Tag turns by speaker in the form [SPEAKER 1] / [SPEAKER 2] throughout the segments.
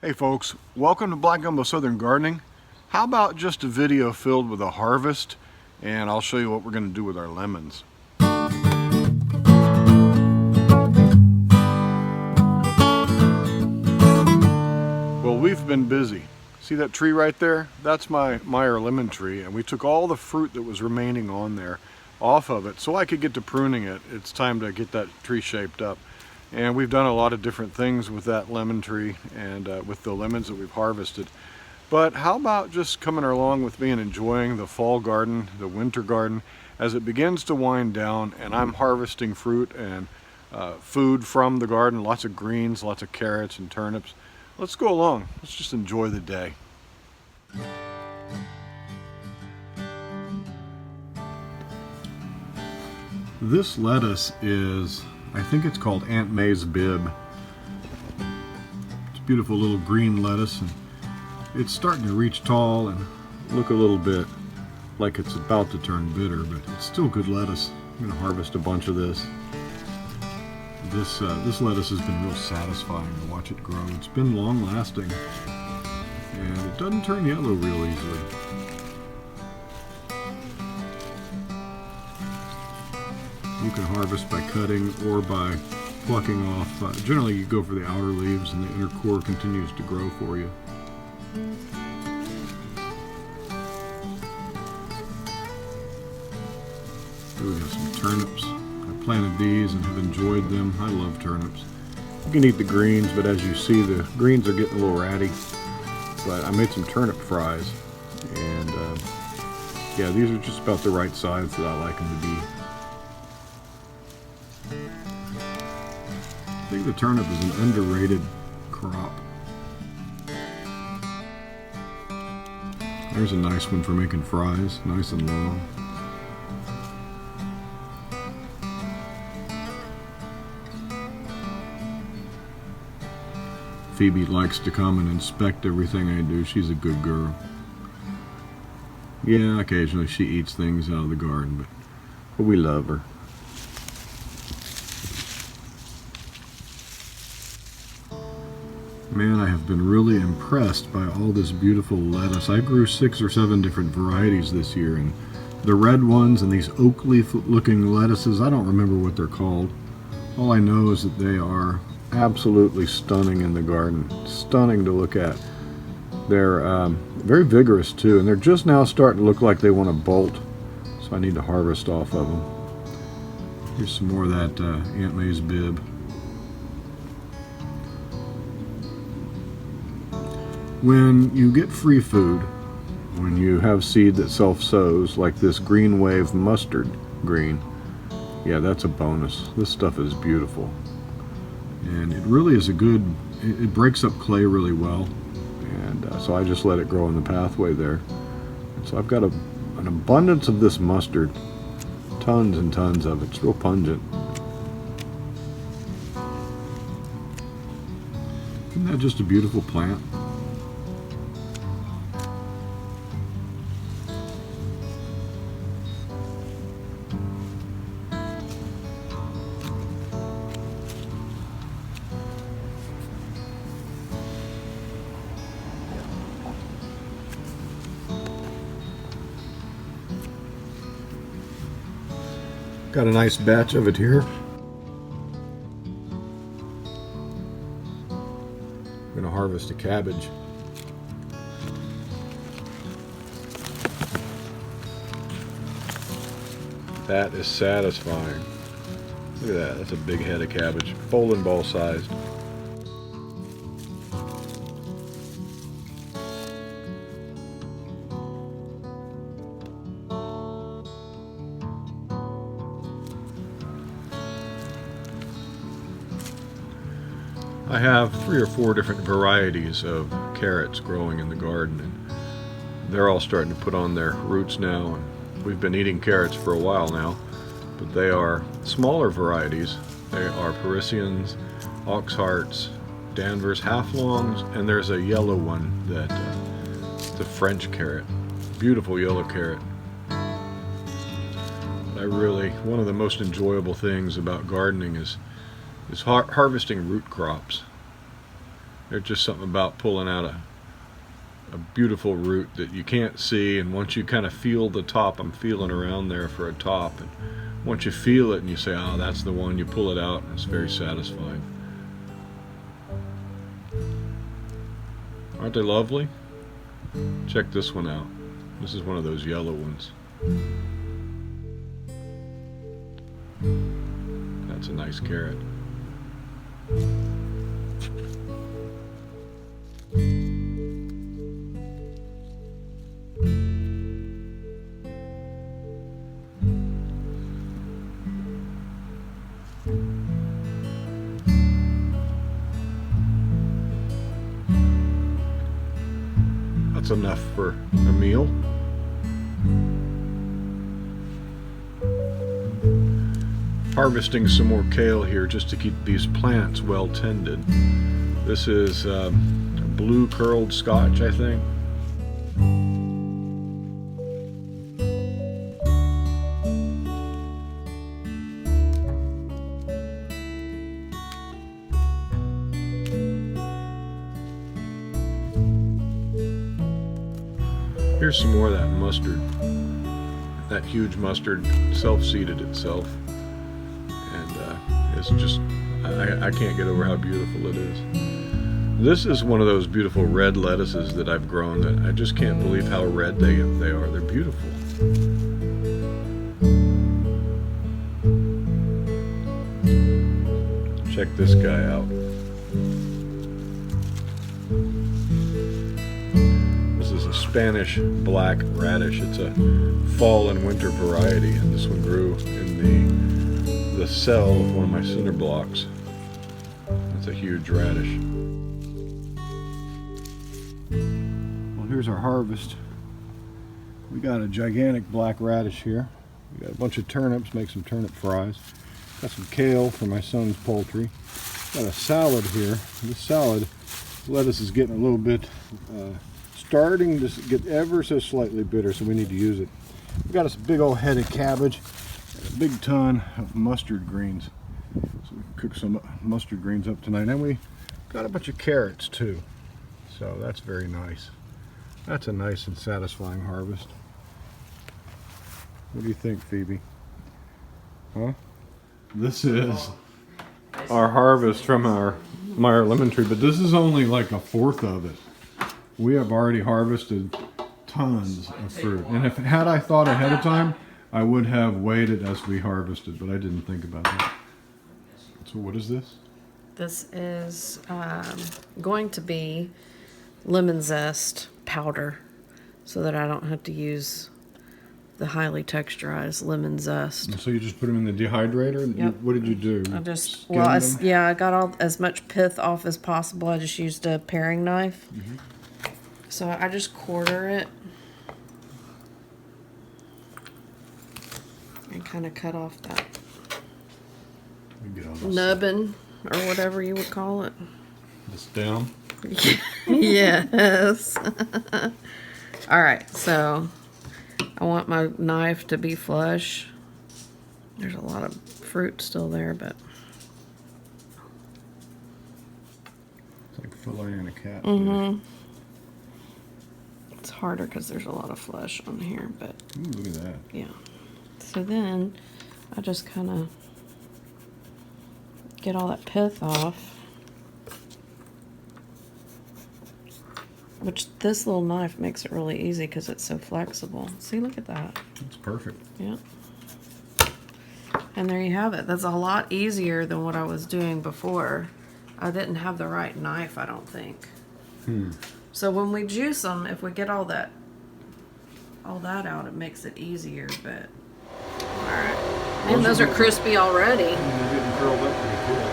[SPEAKER 1] Hey folks, welcome to Black Gumbo Southern Gardening. How about just a video filled with a harvest, and I'll show you what we're going to do with our lemons. Well, we've been busy. See that tree right there? That's my Meyer lemon tree, and we took all the fruit that was remaining on there off of it so I could get to pruning it. It's time to get that tree shaped up. And we've done a lot of different things with that lemon tree and with the lemons that we've harvested. But how about just coming along with me and enjoying the fall garden, the winter garden, as it begins to wind down and I'm harvesting fruit and food from the garden, lots of greens, lots of carrots and turnips. Let's go along. Let's just enjoy the day. This lettuce is, I think it's called Aunt May's Bib. It's a beautiful little green lettuce, and it's starting to reach tall and look a little bit like it's about to turn bitter, but it's still good lettuce. I'm going to harvest a bunch of this. This lettuce has been real satisfying to watch it grow. It's been long lasting, and it doesn't turn yellow real easily. You can harvest by cutting or by plucking off. Generally you go for the outer leaves and the inner core continues to grow for you. Here we got some turnips. I planted these and have enjoyed them. I love turnips. You can eat the greens, but as you see, the greens are getting a little ratty. But I made some turnip fries, and yeah, these are just about the right size that I like them to be. I think the turnip is an underrated crop. There's a nice one for making fries, nice and long. Phoebe likes to come and inspect everything I do. She's a good girl. Yeah, occasionally she eats things out of the garden, but we love her. Man, I have been really impressed by all this beautiful lettuce. I grew 6 or 7 different varieties this year, and the red ones and these oak leaf looking lettuces, I don't remember what they're called. All I know is that they are absolutely stunning in the garden. Stunning to look at. They're very vigorous too, and they're just now starting to look like they want to bolt, so I need to harvest off of them. Here's some more of that Aunt May's Bib. When you get free food, when you have seed that self-sows, like this green wave mustard green, yeah, that's a bonus. This stuff is beautiful. And it really is it breaks up clay really well. And so I just let it grow in the pathway there. And so I've got an abundance of this mustard. Tons and tons of it. It's real pungent. Isn't that just a beautiful plant? Got a nice batch of it here. I'm going to harvest a cabbage. That is satisfying. Look at that, that's a big head of cabbage, bowling ball sized. I have 3 or 4 different varieties of carrots growing in the garden, and they're all starting to put on their roots now, and we've been eating carrots for a while now, but they are smaller varieties. They are Parisians, Oxhearts, Danvers half-longs, and there's a yellow one that's the French carrot. Beautiful yellow carrot. One of the most enjoyable things about gardening is harvesting root crops. There's just something about pulling out a beautiful root that you can't see, and once you kind of feel the top, I'm feeling around there for a top, and once you feel it and you say, oh, that's the one, you pull it out, and it's very satisfying. Aren't they lovely? Check this one out. This is one of those yellow ones. That's a nice carrot. That's enough for a meal. Harvesting some more kale here just to keep these plants well tended. This is blue curled Scotch, I think. Here's some more of that mustard. That huge mustard self-seeded itself. And it's just, I can't get over how beautiful it is. This is one of those beautiful red lettuces that I've grown that I just can't believe how red they are. They're beautiful. Check this guy out. This is a Spanish black radish. It's a fall and winter variety, and this one grew in the cell of one of my cinder blocks. That's a huge radish. Well, here's our harvest. We got a gigantic black radish here. We got a bunch of turnips, make some turnip fries. Got some kale for my son's poultry. Got a salad here. This salad, lettuce is getting a little bit starting to get ever so slightly bitter, so we need to use it. We got us a big old head of cabbage and a big ton of mustard greens. So we can cook some mustard greens up tonight. And we got a bunch of carrots too. So that's very nice. That's a nice and satisfying harvest. What do you think, Phoebe? Huh? This is our harvest from our Meyer lemon tree, but this is only like a fourth of it. We have already harvested tons of fruit, and had I thought ahead of time, I would have waited as we harvested, but I didn't think about that. So what is this?
[SPEAKER 2] This is going to be lemon zest powder, so that I don't have to use the highly texturized lemon zest.
[SPEAKER 1] And so you just put them in the dehydrator?
[SPEAKER 2] Yep.
[SPEAKER 1] What did you do?
[SPEAKER 2] I just, well, I got as much pith off as possible. I just used a paring knife. Mm-hmm. So I just quarter it and kind of cut off that nubbin or whatever you would call it.
[SPEAKER 1] The stem?
[SPEAKER 2] Yes. All right, so I want my knife to be flush. There's a lot of fruit still there, but
[SPEAKER 1] it's like filleting a cat.
[SPEAKER 2] Mm-hmm. It's harder because there's a lot of flesh on here, but
[SPEAKER 1] ooh, look at that.
[SPEAKER 2] Yeah. So then I just kind of get all that pith off. Which this little knife makes it really easy because it's so flexible. See, look at that.
[SPEAKER 1] It's perfect.
[SPEAKER 2] Yeah. And there you have it. That's a lot easier than what I was doing before. I didn't have the right knife, I don't think. So when we juice them, if we get all that out, it makes it easier, but alright. And those are crispy already.
[SPEAKER 1] They're getting curled up pretty quick.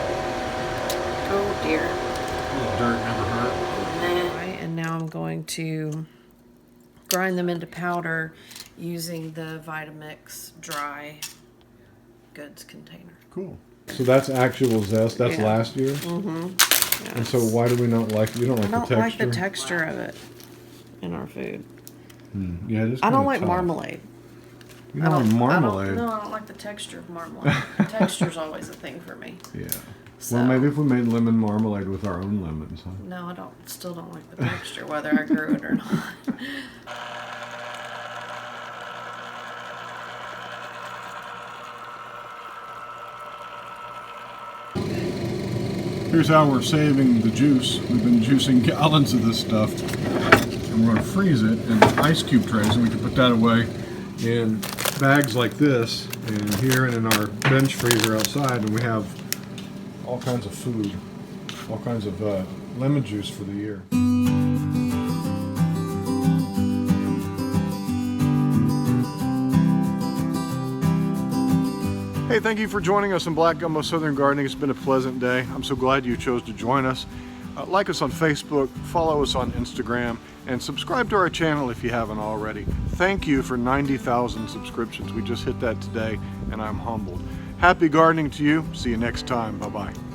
[SPEAKER 2] Oh dear.
[SPEAKER 1] A little dirt never hurt.
[SPEAKER 2] And now I'm going to grind them into powder using the Vitamix dry goods container.
[SPEAKER 1] Cool. So that's actual zest. That's last year?
[SPEAKER 2] Mm-hmm. Yes.
[SPEAKER 1] And so why do we not like it? You don't like the texture?
[SPEAKER 2] I don't like the texture of it in our food.
[SPEAKER 1] Yeah, it is.
[SPEAKER 2] I don't like marmalade.
[SPEAKER 1] You don't like marmalade?
[SPEAKER 2] No, I don't like the texture of marmalade. The texture's always a thing for me.
[SPEAKER 1] Yeah.
[SPEAKER 2] So,
[SPEAKER 1] Well, maybe if we made lemon marmalade with our own lemons, huh?
[SPEAKER 2] no, still don't like the texture, whether I grew it or not.
[SPEAKER 1] Here's how we're saving the juice. We've been juicing gallons of this stuff, and we're going to freeze it in ice cube trays, and we can put that away in bags like this, and here and in our bench freezer outside, and we have all kinds of food, all kinds of lemon juice for the year. Hey, thank you for joining us in Black Gumbo Southern Gardening. It's been a pleasant day. I'm so glad you chose to join us. Like us on Facebook, follow us on Instagram, and subscribe to our channel if you haven't already. Thank you for 90,000 subscriptions. We just hit that today, and I'm humbled. Happy gardening to you. See you next time. Bye-bye.